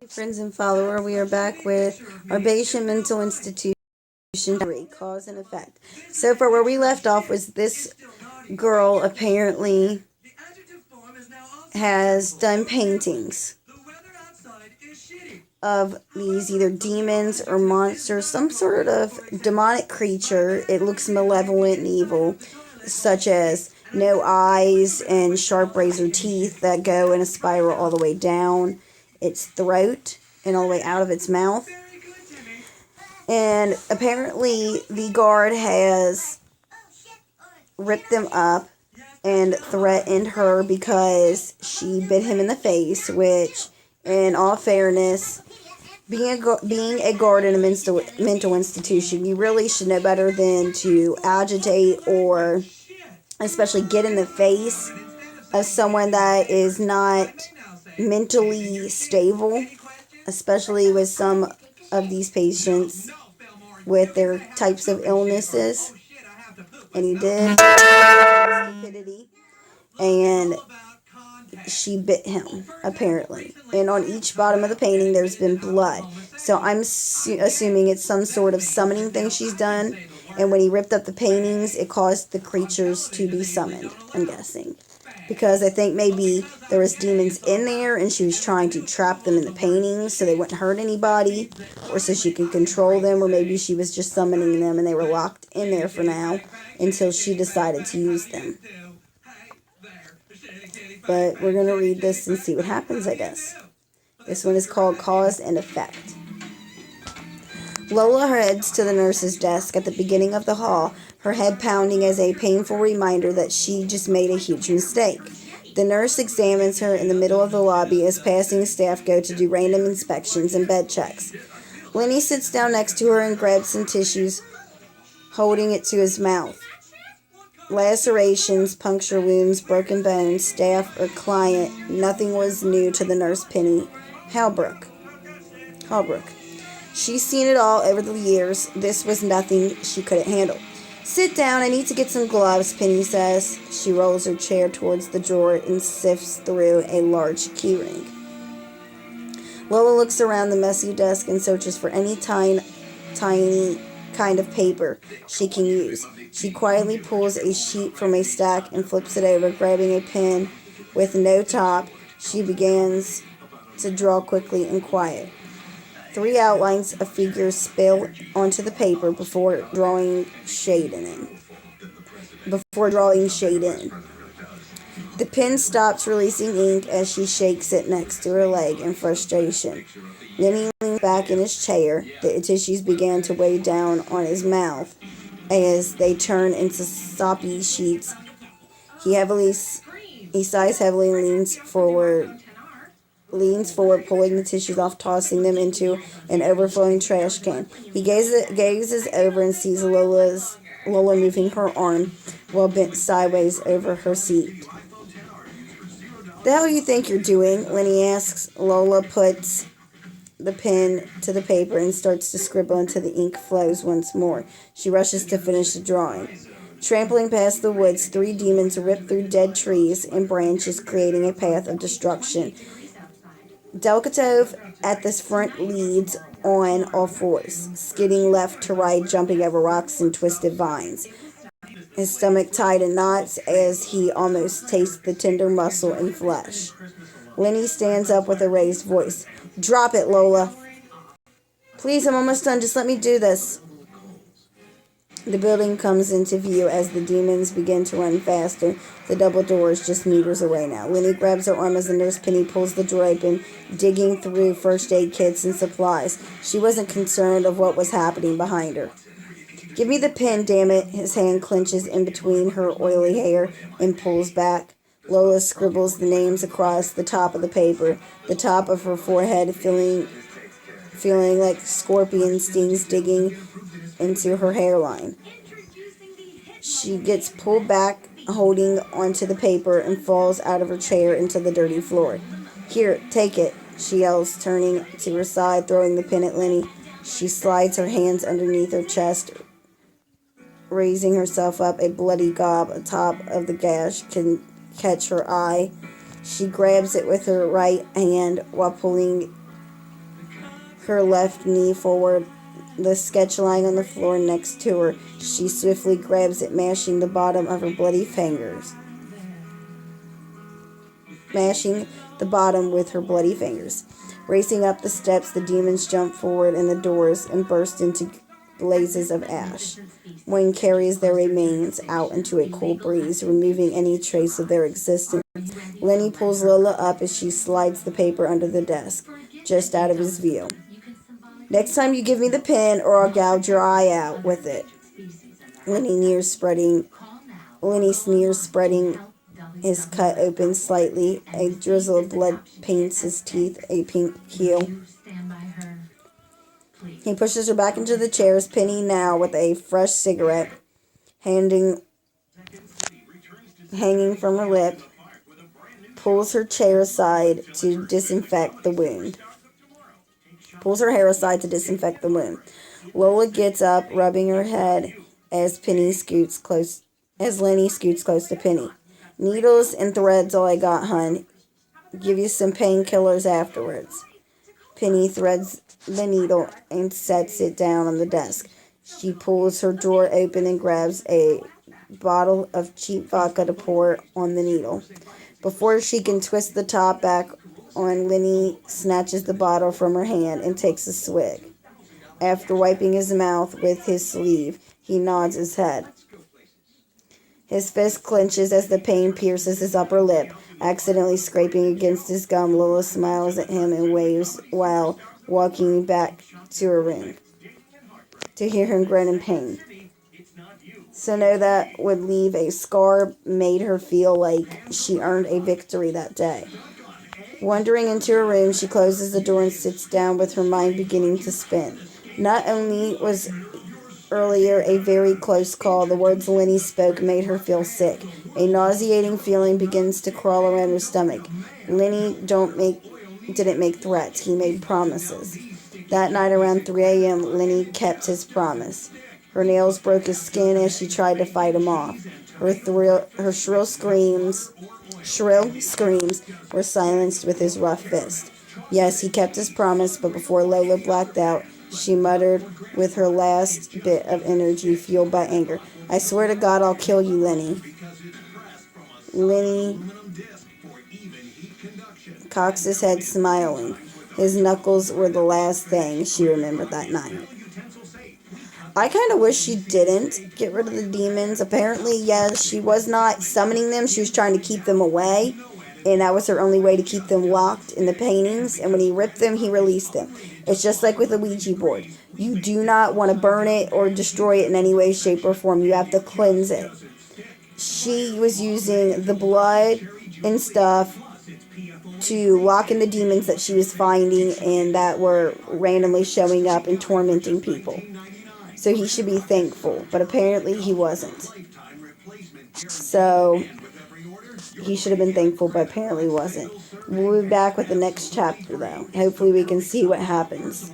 Friends and follower, we are back with Arbatian Mental Institution 3, Cause and Effect. So far, where we left off was this girl apparently has done paintings of these either demons or monsters, some sort of demonic creature. It looks malevolent and evil, such as no eyes and sharp razor teeth that go in a spiral all the way down its throat and all the way out of its mouth. And apparently the guard has ripped them up and threatened her because she bit him in the face, which, in all fairness, being a guard in a mental institution, you really should know better than to agitate or especially get in the face of someone that is not mentally stable, especially with some of these patients with their types of illnesses. And he did stupidity, and she bit him, apparently. And on each bottom of the painting, there's been blood. So I'm assuming it's some sort of summoning thing she's done. And when he ripped up the paintings, it caused the creatures to be summoned, I'm guessing. Because I think maybe there was demons in there and she was trying to trap them in the paintings so they wouldn't hurt anybody. Or so she could control them. Or maybe she was just summoning them and they were locked in there for now until she decided to use them. But we're going to read this and see what happens, I guess. This one is called Cause and Effect. Lola heads to the nurse's desk at the beginning of the hall, her head pounding as a painful reminder that she just made a huge mistake. The nurse examines her in the middle of the lobby as passing staff go to do random inspections and bed checks. Lenny sits down next to her and grabs some tissues, holding it to his mouth. Lacerations, puncture wounds, broken bones, staff, or client, nothing was new to the nurse Penny Halbrook. She's seen it all over the years. This was nothing she couldn't handle. Sit down, I need to get some gloves, Penny says. She rolls her chair towards the drawer and sifts through a large keyring. Lola looks around the messy desk and searches for any tiny kind of paper she can use. She quietly pulls a sheet from a stack and flips it over, grabbing a pen with no top. She begins to draw quickly and quiet. 3 outlines of figures spill onto the paper before drawing shade in. The pen stops releasing ink as she shakes it next to her leg in frustration. Then he leans back in his chair. The tissues began to weigh down on his mouth as they turn into soppy sheets. He sighs heavily and leans forward, pulling the tissues off, tossing them into an overflowing trash can. He gazes over and sees Lola moving her arm while bent sideways over her seat. "The hell you think you're doing?" Lenny asks. Lola puts the pen to the paper and starts to scribble until the ink flows once more. She rushes to finish the drawing. Trampling past the woods, 3 demons rip through dead trees and branches, creating a path of destruction. Delkatov at the front leads on all fours, skidding left to right, jumping over rocks and twisted vines. His stomach tied in knots as he almost tastes the tender muscle and flesh. Lenny stands up with a raised voice. "Drop it, Lola." "Please, I'm almost done. Just let me do this." The building comes into view as the demons begin to run faster. The double door is just meters away now. Lenny grabs her arm as the nurse Penny pulls the door open, digging through first aid kits and supplies. She wasn't concerned of what was happening behind her. "Give me the pen, damn it." His hand clenches in between her oily hair and pulls back. Lola scribbles the names across the top of the paper, the top of her forehead feeling like scorpion stings digging into her hairline. She gets pulled back, holding onto the paper, and falls out of her chair into the dirty floor. "Here, take it," she yells, turning to her side, throwing the pen at Lenny. She slides her hands underneath her chest, raising herself up. A bloody gob atop of the gash can catch her eye. She grabs it with her right hand while pulling her left knee forward, the sketch lying on the floor next to her. She swiftly grabs it, mashing the bottom with her bloody fingers. Racing up the steps, the demons jump forward in the doors and burst into blazes of ash. Wind carries their remains out into a cool breeze, removing any trace of their existence. Lenny pulls Lola up as she slides the paper under the desk, just out of his view. Next time you give me the pen, or I'll gouge your eye out with it. Lenny sneers, spreading his cut open slightly. A drizzle of blood paints his teeth a pink hue. He pushes her back into the chairs, Penny now with a fresh cigarette hanging from her lip, pulls her hair aside to disinfect the wound. Lola gets up, rubbing her head as Lenny scoots close to Penny. Needles and threads all I got, hun. Give you some painkillers afterwards. Penny threads the needle and sets it down on the desk. She pulls her drawer open and grabs a bottle of cheap vodka to pour on the needle. Before she can twist the top back on, Lenny snatches the bottle from her hand and takes a swig. After wiping his mouth with his sleeve, he nods his head. His fist clenches as the pain pierces his upper lip, accidentally scraping against his gum. Lola smiles at him and waves while walking back to her room to hear him grin in pain. So no, that would leave a scar made her feel like she earned a victory that day. Wandering into her room, she closes the door and sits down with her mind beginning to spin. Not only was earlier a very close call, the words Lenny spoke made her feel sick. A nauseating feeling begins to crawl around her stomach. Lenny didn't make threats, he made promises. That night around 3 a.m., Lenny kept his promise. Her nails broke his skin as she tried to fight him off. Her shrill screams were silenced with his rough fist. Yes, he kept his promise, but before Lola blacked out, she muttered with her last bit of energy fueled by anger, "I swear to God I'll kill you, Lenny." Lenny cocks his head, smiling. His knuckles were the last thing she remembered that night. I kind of wish she didn't get rid of the demons. Apparently, yes, she was not summoning them. She was trying to keep them away. And that was her only way to keep them locked in the paintings. And when he ripped them, he released them. It's just like with a Ouija board. You do not want to burn it or destroy it in any way, shape, or form. You have to cleanse it. She was using the blood and stuff to lock in the demons that she was finding and that were randomly showing up and tormenting people. So he should be thankful, but apparently he wasn't. So he should have been thankful, but apparently wasn't. We'll be back with the next chapter, though. Hopefully we can see what happens.